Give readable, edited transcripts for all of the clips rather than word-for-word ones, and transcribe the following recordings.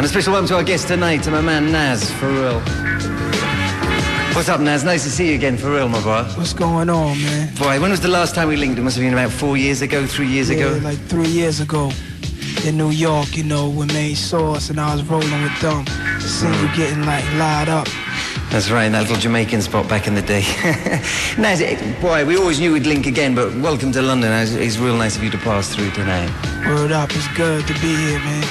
And a special welcome to our guest tonight, to my man Naz, for real. What's up, Naz? Nice to see you again, for real, my boy. What's going on, man? Boy, when was the last time we linked? It must have been about 4 years ago, 3 years ago? Like 3 years ago in New York, you know, with Main Source, and I was rolling with them. Seeing you getting, like, lied up. That's right, in that little Jamaican spot back in the day. Naz, boy, we always knew we'd link again, but welcome to London. It's real nice of you to pass through tonight. Word up, it's good to be here, man.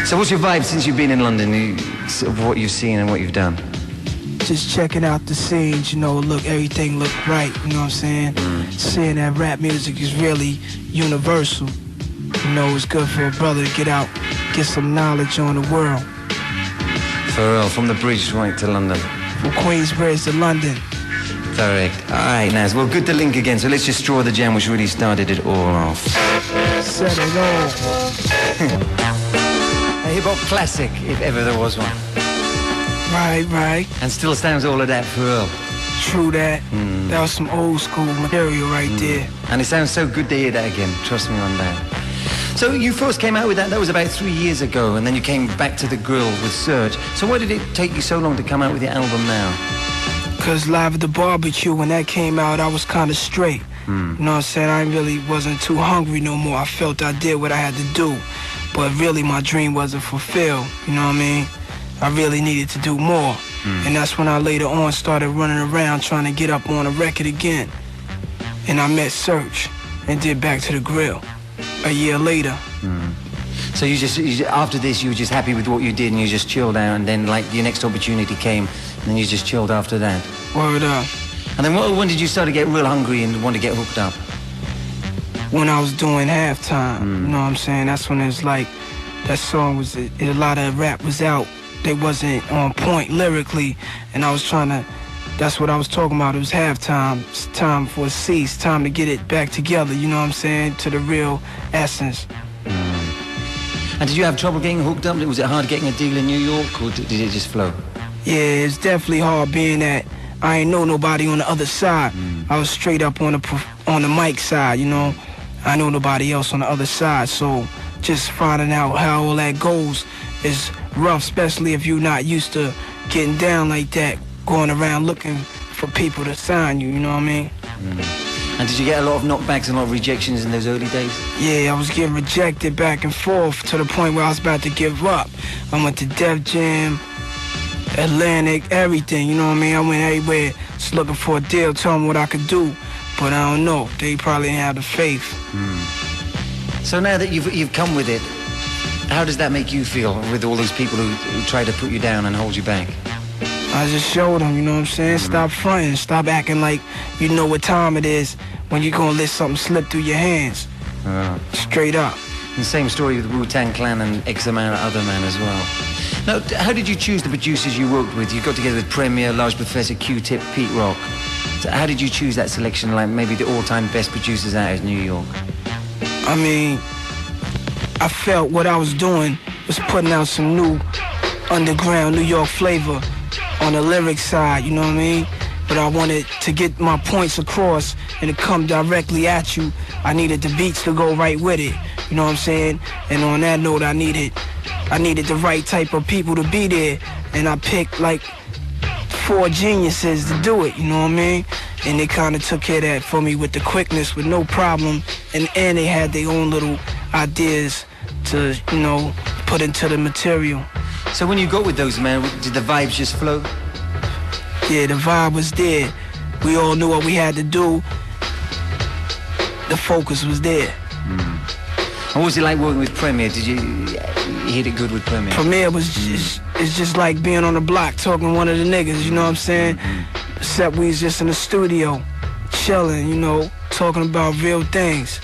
So what's your vibe since you've been in London, sort of what you've seen and what you've done? Just checking out the scenes, you know, everything look right, you know what I'm saying? Seeing that rap music is really universal. You know, it's good for a brother to get out, get some knowledge on the world. For real, from the bridge right to London. From Queensbridge to London. Correct. All right, Naz, well, good to link again, so let's just draw the jam which really started it all off. Set it off. A hip-hop classic, if ever there was one. Right. And still stands all of that for real. True that. That was some old school material right there. And it sounds so good to hear that again, trust me on that. So you first came out with that was about 3 years ago, and then you came back to the grill with Surge. So why did it take you so long to come out with your album now? Cause Live at the Barbecue, when that came out, I was kind of straight. You know what I'm saying? I really wasn't too hungry no more. I felt I did what I had to do. But really my dream wasn't fulfilled, you know what I mean? I really needed to do more. And that's when I later on started running around trying to get up on a record again. And I met Search and did Back to the Grill a year later. So you just after this you were just happy with what you did and you just chilled out, and then like your next opportunity came and then you just chilled after that? Word up. And then when did you start to get real hungry and want to get hooked up? When I was doing Halftime, you know what I'm saying? That's when it's like, that song was, a lot of rap was out. They wasn't on point lyrically, and I was trying to, that's what I was talking about. It was halftime. It's time for a cease, time to get it back together, you know what I'm saying, to the real essence. And did you have trouble getting hooked up? Was it hard getting a deal in New York, or did it just flow? Yeah, it's definitely hard being that I ain't know nobody on the other side. I was straight up on the mic side, you know. I know nobody else on the other side, so just finding out how all that goes is rough, especially if you're not used to getting down like that, going around looking for people to sign you, you know what I mean? And did you get a lot of knockbacks and a lot of rejections in those early days? Yeah, I was getting rejected back and forth to the point where I was about to give up. I went to Def Jam, Atlantic, everything, you know what I mean? I went everywhere just looking for a deal, telling me what I could do. But I don't know, they probably didn't have the faith. So now that you've come with it, how does that make you feel with all those people who try to put you down and hold you back? I just showed them, you know what I'm saying? Stop fronting, stop acting like you know what time it is when you're gonna let something slip through your hands. Straight up. And the same story with Wu-Tang Clan and X amount of other men as well. Now, how did you choose the producers you worked with? You got together with Premier, Large Professor, Q-Tip, Pete Rock. So how did you choose that selection, like maybe the all-time best producers out of New York? I mean, I felt what I was doing was putting out some new underground New York flavor on the lyric side, you know what I mean? But I wanted to get my points across and to come directly at you. I needed the beats to go right with it, you know what I'm saying? And on that note, I needed the right type of people to be there, and I picked like 4 geniuses to do it, you know what I mean? And they kind of took care of that for me with the quickness, with no problem, and they had their own little ideas to, you know, put into the material. So when you got with those men, did the vibes just flow? Yeah, the vibe was there. We all knew what we had to do. The focus was there. And what was it like working with Premier? Did you hit it good with Premier? Premier was it's just like being on the block talking to one of the niggas, you know what I'm saying? Except we was just in the studio, chilling, you know, talking about real things.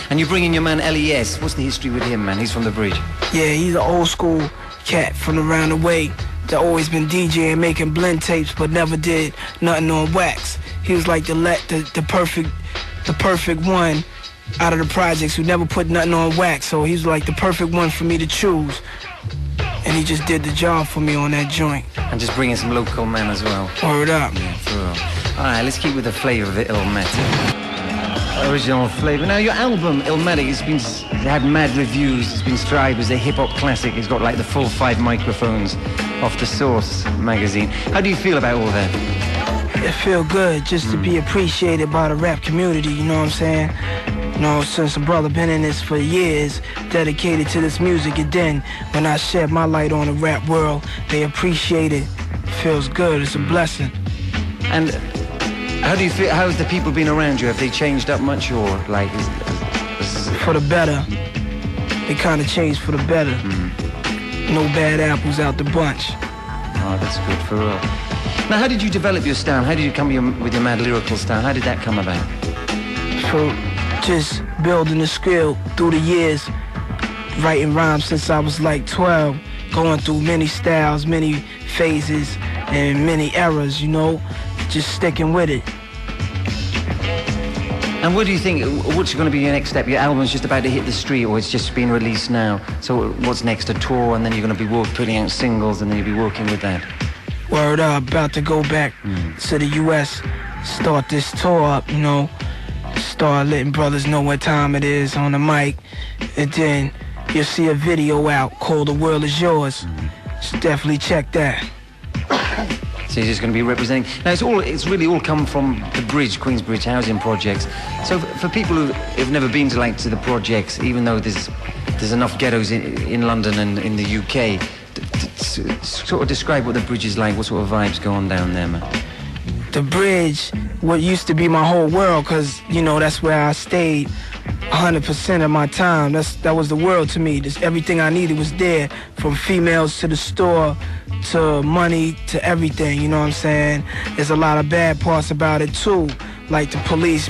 And you bring in your man LES. What's the history with him, man? He's from the bridge. Yeah, he's an old school cat from around the way that always been DJing, making blend tapes, but never did nothing on wax. He was like the perfect one out of the projects who never put nothing on wax. So he's like the perfect one for me to choose. And he just did the job for me on that joint. And just bringing some local men as well. Word up. Yeah, for real. All right, let's keep with the flavor of the Illmatic. Original flavor. Now, your album, Illmatic, it's had mad reviews. It's been described as a hip-hop classic. It's got like the full 5 microphones off the Source magazine. How do you feel about all that? It feel good just to be appreciated by the rap community, you know what I'm saying? You know, since a brother been in this for years, dedicated to this music, and then when I shed my light on the rap world, they appreciate it. Feels good, it's a blessing. And how do you feel, how's the people been around you? Have they changed up much, or like... For the better. They kind of changed for the better. No bad apples out the bunch. Oh, that's good for real. Now, how did you develop your style? How did you come with your mad lyrical style? How did that come about? For just building the skill through the years, writing rhymes since I was like 12, going through many styles, many phases, and many eras, you know, just sticking with it. And what do you think, what's going to be your next step? Your album's just about to hit the street, or it's just been released now? So what's next, a tour, and then you're going to be putting out singles, and then you'll be working with that? Word up, about to go back to the U.S., start this tour up, you know, start letting brothers know what time it is on the mic, and then you'll see a video out called The World Is Yours. So definitely check that. So you're just going to be representing. Now it's really all come from the Bridge, Queensbridge housing projects. So for people who have never been to the projects, even though there's enough ghettos in London and in the UK, sort of describe what the Bridge is like. What sort of vibes go on down there, man? The Bridge, what used to be my whole world, because, you know, that's where I stayed 100% of my time. That was the world to me. Everything I needed was there, from females to the store to money to everything, you know what I'm saying? There's a lot of bad parts about it too, like the police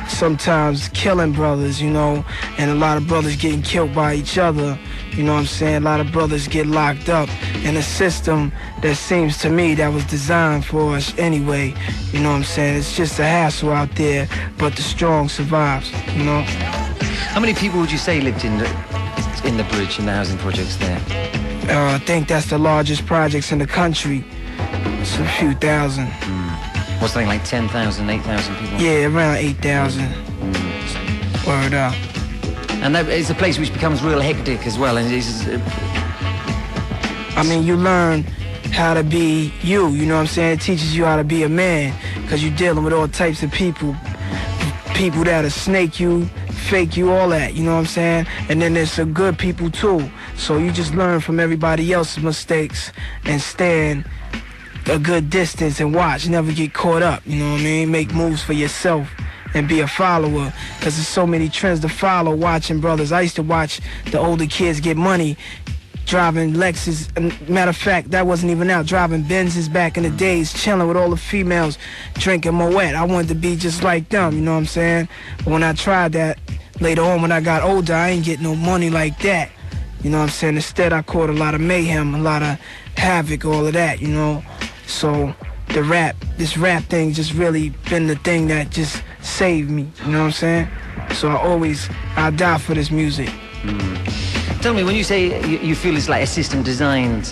sometimes killing brothers, you know, and a lot of brothers getting killed by each other, you know what I'm saying? A lot of brothers get locked up in a system that seems to me that was designed for us anyway, you know what I'm saying? It's just a hassle out there, but the strong survives, you know? How many people would you say lived in the Bridge, in the housing projects there? I think that's the largest projects in the country. It's a few thousand. What's something like 10,000, 8,000 people? Yeah, around 8,000. Word up. And that is a place which becomes real hectic as well. And I mean, you learn how to be you, you know what I'm saying? It teaches you how to be a man, because you're dealing with all types of people. People that'll snake you, fake you, all that, you know what I'm saying? And then there's some good people too. So you just learn from everybody else's mistakes and stand a good distance and watch, never get caught up, you know what I mean? Make moves for yourself and be a follower, because there's so many trends to follow watching brothers. I used to watch the older kids get money driving Lexus. Matter of fact, that wasn't even out. Driving Benzes back in the days, chilling with all the females, drinking Moet. I wanted to be just like them, you know what I'm saying? But when I tried that, later on when I got older, I ain't get no money like that. You know what I'm saying? Instead, I caught a lot of mayhem, a lot of havoc, all of that, you know? So this rap thing just really been the thing that just saved me, you know what I'm saying? So I die for this music. Tell me, when you say you feel it's like a system designed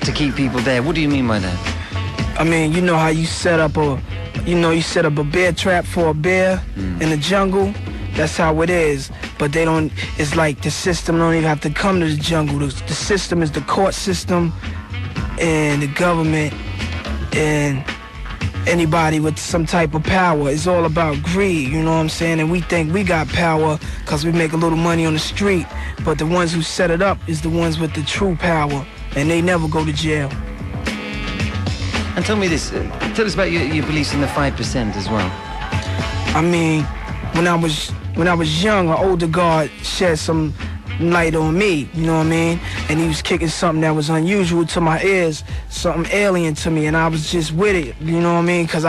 to keep people there, what do you mean by that? I mean, you know how you set up a bear trap for a bear in the jungle? That's how it is. But it's like the system don't even have to come to the jungle. The system is the court system and the government and anybody with some type of power. It's all about greed, you know what I'm saying? And we think we got power because we make a little money on the street. But the ones who set it up is the ones with the true power, and they never go to jail. And tell me this, tell us about your beliefs in the 5% as well. I mean, when I was young, an older guard shed some light on me, you know what I mean? And he was kicking something that was unusual to my ears, something alien to me, and I was just with it, you know what I mean? Because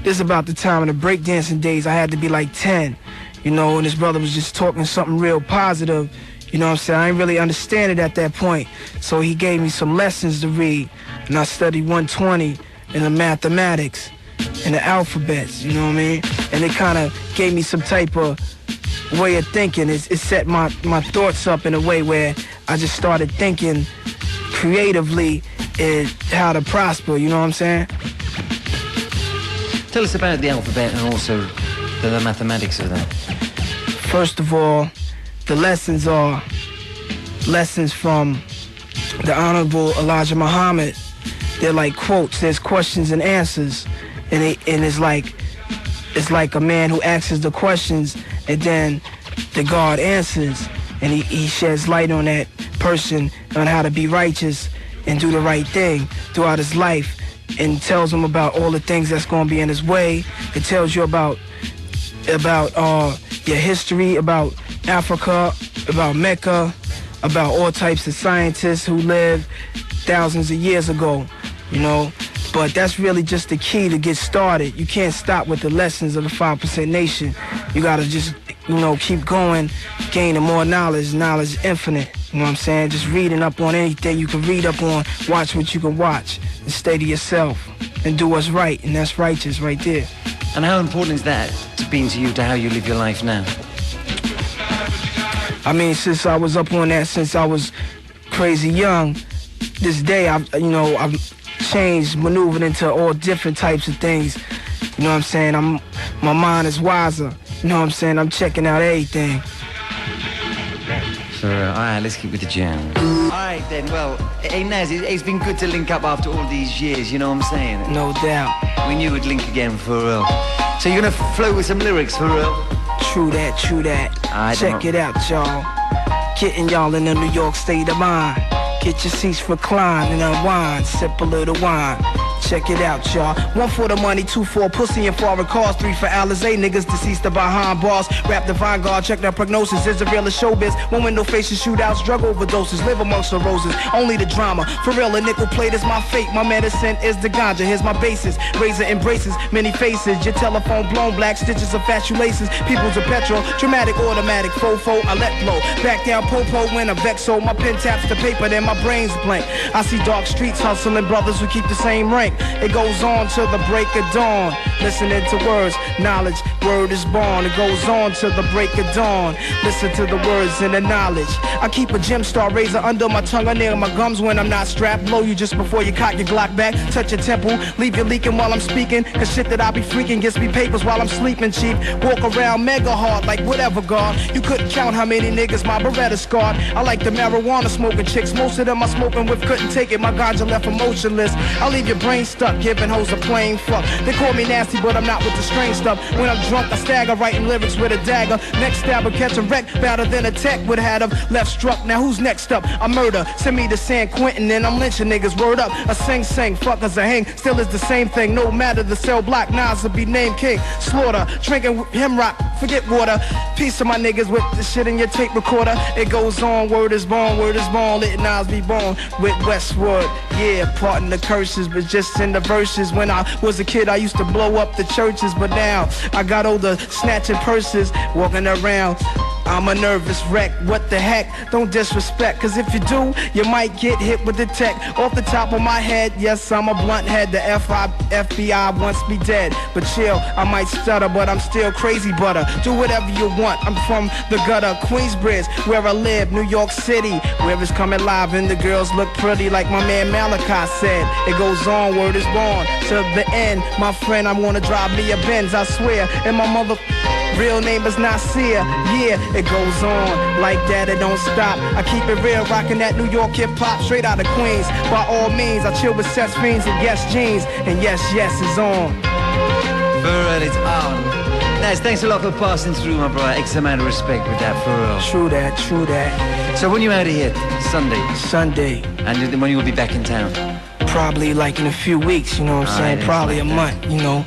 this is about the time of the breakdancing days. I had to be like 10, you know, and this brother was just talking something real positive, you know what I'm saying? I didn't really understand it at that point. So he gave me some lessons to read, and I studied 120 in the mathematics and the alphabets, you know what I mean? And it kind of gave me some type of way of thinking. It set my thoughts up in a way where I just started thinking creatively in how to prosper, you know what I'm saying? Tell us about the alphabet and also the mathematics of that. First of all, the lessons are lessons from the Honorable Elijah Muhammad. They're like quotes. There's questions and answers, and it's like a man who asks the questions, and then the God answers, and he sheds light on that person on how to be righteous and do the right thing throughout his life, and tells him about all the things that's going to be in his way. It tells you about your history, about Africa, about Mecca, about all types of scientists who lived thousands of years ago, you know. But that's really just the key to get started. You can't stop with the lessons of the 5% Nation. You gotta just, you know, keep going, gaining more knowledge. Knowledge infinite, you know what I'm saying? Just reading up on anything you can read up on, watch what you can watch, and stay to yourself, and do what's right, and that's righteous right there. And how important is that to being to you, to how you live your life now? I mean, since I was up on that, since I was crazy young, this day, I've changed, maneuvered into all different types of things. You know what I'm saying? My mind is wiser. You know what I'm saying? I'm checking out everything. So, all right, let's keep with the jam. All right, then. Well, hey, Naz, it's been good to link up after all these years, you know what I'm saying? No doubt. We knew we'd link again, for real. So you're going to flow with some lyrics, for real? True that, true that. Check it out, y'all. Getting y'all in the New York state of mind. Get your seats reclined and unwind, sip a little wine. Check it out, y'all. 1 for the money, 2 for pussy and foreign cars, 3 for Alizé, niggas deceased behind bars. Rap the Vanguard, check their prognosis. Is the real as showbiz? One with no faces, shootouts, drug overdoses, live amongst the roses. Only the drama. For real, a nickel plate is my fate. My medicine is the ganja. Here's my basis. Razor embraces many faces. Your telephone blown, black stitches of fat shoelaces. People's a petrol, dramatic, automatic, fofo. I let flow. Back down, popo when I vexo. My pen taps the paper, then my brain's blank. I see dark streets hustling brothers who keep the same rank. It goes on till the break of dawn. Listening to words, knowledge, word is born. It goes on till the break of dawn. Listen to the words and the knowledge. I keep a gem star razor under my tongue, or near my gums when I'm not strapped. Blow you just before you cock your Glock back. Touch your temple, leave you leaking while I'm speaking. Cause shit that I be freaking gets me papers while I'm sleeping, chief. Walk around mega hard like whatever, God. You couldn't count how many niggas my Beretta scarred. I like the marijuana smoking chicks. Most of them I smoking with couldn't take it. My ganja left emotionless. I leave your brain stuck, giving hoes a plain fuck. They call me nasty, but I'm not with the strange stuff. When I'm drunk, I stagger, writing lyrics with a dagger. Next stabber, catch a wreck, better than a tech would have them left struck. Now who's next up? I murder. Send me to San Quentin and I'm lynching niggas. Word up. A sing, fuckers a hang. Still is the same thing. No matter the cell block, Nas will be named king. Slaughter, drinking him rock, forget water. Piece of my niggas with the shit in your tape recorder. It goes on, word is born, let Nas be born with Westwood. Yeah, parting the curses, but just in the verses. When I was a kid, I used to blow up the churches, but now I got older, snatching purses, walking around. I'm a nervous wreck, what the heck? Don't disrespect, cause if you do, you might get hit with the tech. Off the top of my head, yes, I'm a blunt head. The FBI wants me dead, but chill, I might stutter, but I'm still crazy butter. Do whatever you want, I'm from the gutter, Queensbridge, where I live, New York City, where it's coming live and the girls look pretty, like my man Malachi said. It goes on, word is born, to the end. My friend, I wanna drive me a Benz, I swear, and my mother... real name is Nasir, yeah, it goes on like that, it don't stop. I keep it real, rocking that New York hip-hop, straight out of Queens. By all means, I chill with sex fiends and yes jeans, and yes is on. For real, it's on. Naz, thanks a lot for passing through, my brother. X amount of respect with that, for real. True that. So when you out of here? Sunday. And then when you will be back in town? Probably like in a few weeks, you know what I'm saying? Probably a month, you know.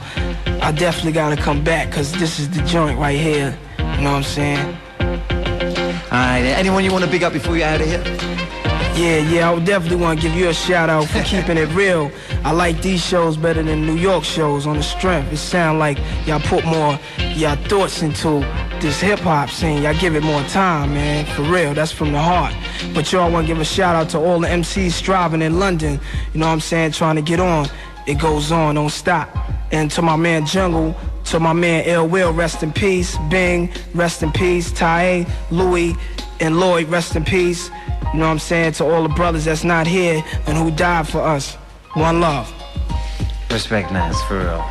I definitely gotta come back, cause this is the joint right here, you know what I'm saying? Alright, anyone you want to big up before you're out of here? Yeah, I would definitely want to give you a shout out for keeping it real. I like these shows better than New York shows on the strength. It sound like y'all put more y'all thoughts into this hip-hop scene. Y'all give it more time, man, for real, that's from the heart. But y'all want to give a shout out to all the MCs striving in London, you know what I'm saying, trying to get on. It goes on, don't stop. And to my man Jungle, to my man Ill Will, rest in peace. Bing, rest in peace. Ty, Louis, and Lloyd, rest in peace. You know what I'm saying? To all the brothers that's not here and who died for us. One love. Respect, Naz, for real.